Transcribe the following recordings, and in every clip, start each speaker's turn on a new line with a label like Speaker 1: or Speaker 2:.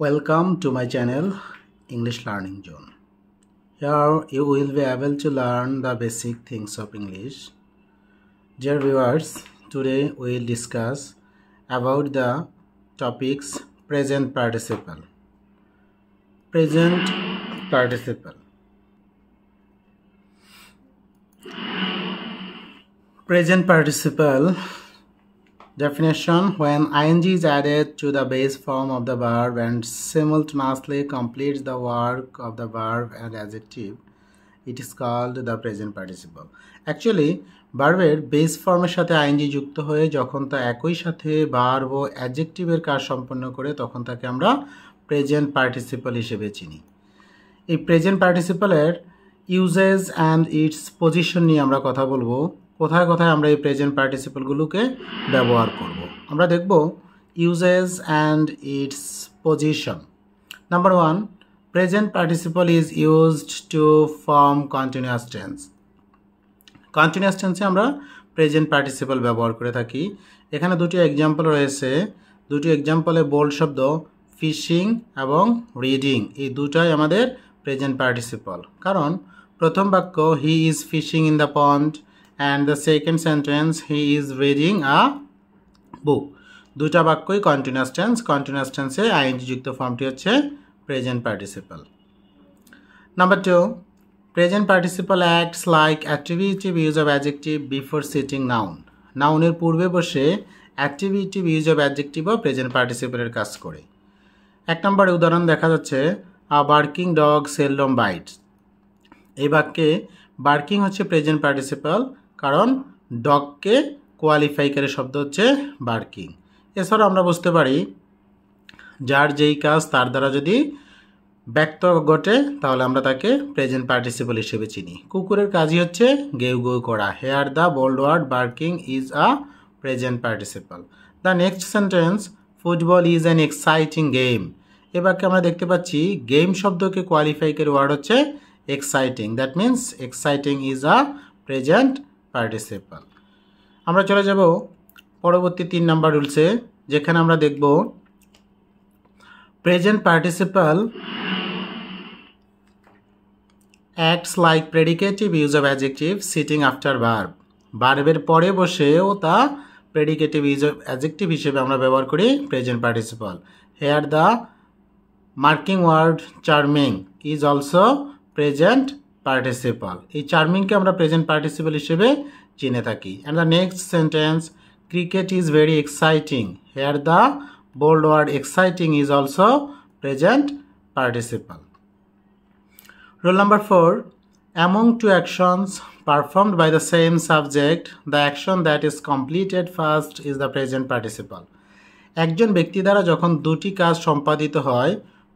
Speaker 1: Welcome to my channel English Learning Zone. Here you will be able to learn the basic things of English. Dear viewers, today we will discuss about the topics present participle. Present participle. Present participle definition: when ing is added to the base form of the verb and simultaneously completes the work of the verb and adjective, it is called the present participle. Actually ভার্বের base ফর্মের সাথে ING যুক্ত হয়ে যখন তা একই সাথে verb ও অ্যাডজেক্টিভের কাজ সম্পন্ন করে তখন তাকে আমরা প্রেজেন্ট পার্টিসিপল হিসেবে চিনি। এই প্রেজেন্ট পার্টিসিপলের ইউজেস অ্যান্ড ইটস পজিশন নিয়ে আমরা কথা বলবো। কোথায় কোথায় আমরা এই প্রেজেন্ট পার্টিসিপলগুলোকে ব্যবহার করব আমরা দেখব। Uses and its position. Number 1, present participle is used to form continuous tense. Continuous টেন্সে আমরা প্রেজেন্ট পার্টিসিপল ব্যবহার করে থাকি। এখানে দুটি এক্সাম্পল রয়েছে। দুটি এক্সাম্পলে বোল্ড শব্দ ফিশিং এবং রিডিং, এই দুটাই আমাদের প্রেজেন্ট পার্টিসিপল। কারণ প্রথম বাক্য he is fishing in the pond and the second sentence he is reading a book. দুটা বাক্যই কন্টিনিউয়াস টেন্স। কন্টিনিউয়াস টেন্সে আইএনজি যুক্ত ফর্মটি হচ্ছে present participle. Number 2, present participle acts like অ্যাক্টিভিটিভ use of adjective before sitting noun. নাউনের পূর্বে বসে অ্যাক্টিভিটিভ ইউজ অফ অ্যাডজেক্টিভও প্রেজেন্ট পার্টিসিপলের কাজ করে। এক নম্বরে উদাহরণ দেখা যাচ্ছে a barking dog seldom bites. এই বাক্যে বার্কিং হচ্ছে প্রেজেন্ট পার্টিসিপল, কারণ ডগকে কোয়ালিফাই করে শব্দ হচ্ছে বার্কিং। এছাড়াও আমরা বুঝতে পারি যার যেই কাজ তার দ্বারা যদি ব্যক্ত ঘটে তাহলে আমরা তাকে প্রেজেন্ট পার্টিসিপল হিসেবে চিনি। কুকুরের কাজই হচ্ছে গেউ গেউ করা। Here the bold word barking is a present participle. The next sentence football is an exciting game. এ বাক্যে আমরা দেখতে পাচ্ছি গেম শব্দকে কোয়ালিফাই করে ওয়ার্ড হচ্ছে exciting. That means exciting is a present participle. আমরা চলে যাব পরবর্তী 3 নাম্বার রুলসে, যেখানে আমরা দেখব present participle acts like predicative use of adjective sitting after verb. ভার্বের পরে বসেও তা প্রেডিকেটিভ ইউজ অফ অ্যাডজেক্টিভ হিসেবে আমরা ব্যবহার করি present participle. Here the marking word charming is also present participle. এই চার্মিংকে আমরা প্রেজেন্ট পার্টিসিপল হিসেবে চিনে থাকি। And the next sentence cricket is very exciting. Here the bold word exciting is also present participle. Rule number 4, among two actions performed by the same subject, the action that is completed first is the present participle. একজন ব্যক্তি দ্বারা যখন দুটি কাজ সম্পাদিত হয়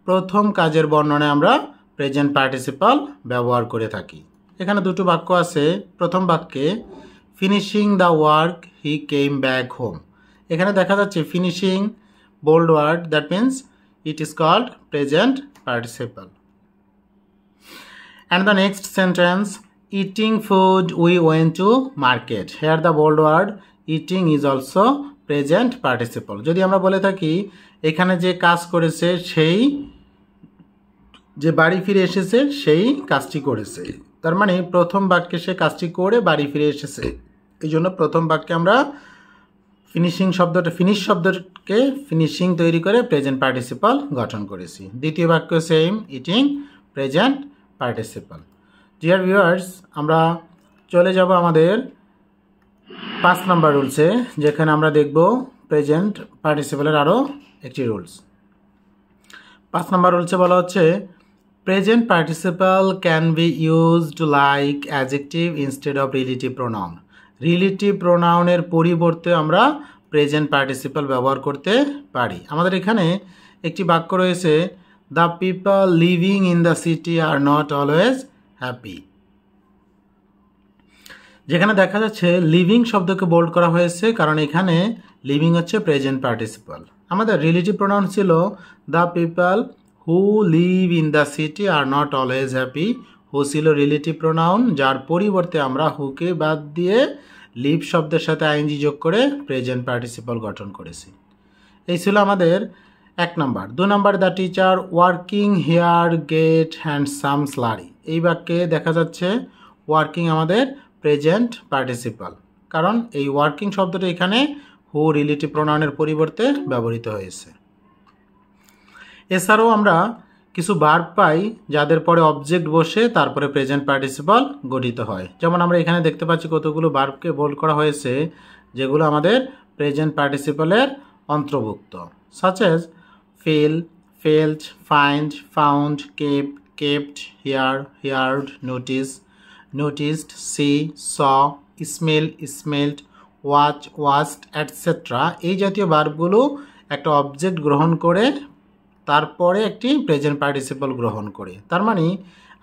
Speaker 1: প্রথম কাজের বর্ণনায় আমরা প্রেজেন্ট পার্টিসিপল ব্যবহার করে থাকি। এখানে দুটো বাক্য আছে। প্রথম বাক্যে finishing the work he came back home. এখানে দেখা যাচ্ছে finishing bold word, that means it is called present participle. And the next sentence eating food we went to market. Here the bold word eating is also present participle. যদি আমরা বলে থাকি এখানে যে কাজ করেছে সেই যে বাড়ি ফিরে এসেছে সেই কাজটি করেছে, তার মানে প্রথম বাক্যে সে কাজটি করে বাড়ি ফিরে এসেছে। এই জন্য প্রথম বাক্যে আমরা ফিনিশিং শব্দটা ফিনিশ শব্দকে ফিনিশিং তৈরি করে প্রেজেন্ট পার্টিসিপল গঠন করেছি। দ্বিতীয় বাক্য same, eating present participle. Dear viewers, আমরা চলে যাব আমাদের 5 নাম্বার রুলসে, যেখানে আমরা দেখব প্রেজেন্ট পার্টিসিপলের আরও একটি রুলস। 5 নাম্বার রুলসে বলা হচ্ছে present participle can be used like adjective instead of relative pronoun. Relative প্রোনাউনের পরিবর্তে আমরা প্রেজেন্ট পার্টিসিপল ব্যবহার করতে পারি। আমাদের এখানে একটি বাক্য রয়েছে the people living in the city are not always happy. যেখানে দেখা যাচ্ছে লিভিং শব্দকে বোল্ড করা হয়েছে, কারণ এখানে লিভিং হচ্ছে প্রেজেন্ট পার্টিসিপল। আমাদের রিলেটিভ প্রোনাউন ছিল the people who live in the city are not always happy. Who ছিল রিলেটিভ প্রোনাউন, যার পরিবর্তে আমরা হুকে বাদ দিয়ে লিভ শব্দের সাথে আইএনজি যোগ করে প্রেজেন্ট পার্টিসিপল গঠন করেছি। এই ছিল আমাদের এক number. 2 number, the teacher working here get handsome salary. এই বাক্যে দেখা যাচ্ছে ওয়ার্কিং আমাদের প্রেজেন্ট পার্টিসিপাল, কারণ এই ওয়ার্কিং শব্দটা এখানে হু রিলেটিভ প্রোনাউনের পরিবর্তে ব্যবহৃত হয়েছে। এছাড়াও আমরা কিছু ভার্ব পাই যাদের পরে অবজেক্ট বসে তারপরে প্রেজেন্ট পার্টিসিপাল গঠিত হয়। যেমন আমরা এখানে দেখতে পাচ্ছি কতগুলো ভার্বকে বোল্ড করা হয়েছে যেগুলো আমাদের প্রেজেন্ট পার্টিসিপালের অন্তর্ভুক্ত, such as feel, felt, find, found, kept, hear, heard, notice, noticed, see, saw, smell, smelled, watch, watched, etc. এই জাতীয় ভার্বগুলো একটা অবজেক্ট গ্রহণ করে তারপরে একটি প্রেজেন্ট পার্টিসিপাল গ্রহণ করে। তার মানে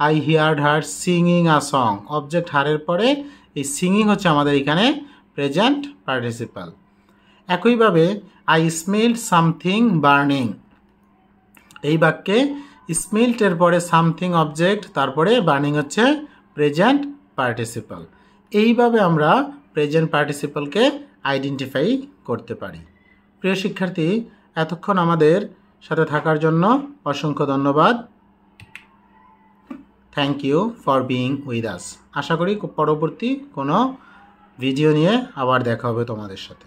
Speaker 1: I heard her singing a song, object হারের পরে এই সিঙ্গিং হচ্ছে আমাদের এখানে প্রেজেন্ট পার্টিসিপাল। একইভাবে আই স্মেলড সামথিং বার্নিং, এই বাক্যে স্মেলটের পরে সামথিং অবজেক্ট, তারপরে বার্নিং হচ্ছে প্রেজেন্ট পার্টিসিপাল। এইভাবে আমরা প্রেজেন্ট পার্টিসিপালকে আইডেন্টিফাই করতে পারি। প্রিয় শিক্ষার্থী, এতক্ষণ আমাদের সাথে থাকার জন্য অসংখ্য ধন্যবাদ। Thank you for being with us. আশা করি পরবর্তী কোনো ভিডিও নিয়ে আবার দেখা হবে তোমাদের সাথে।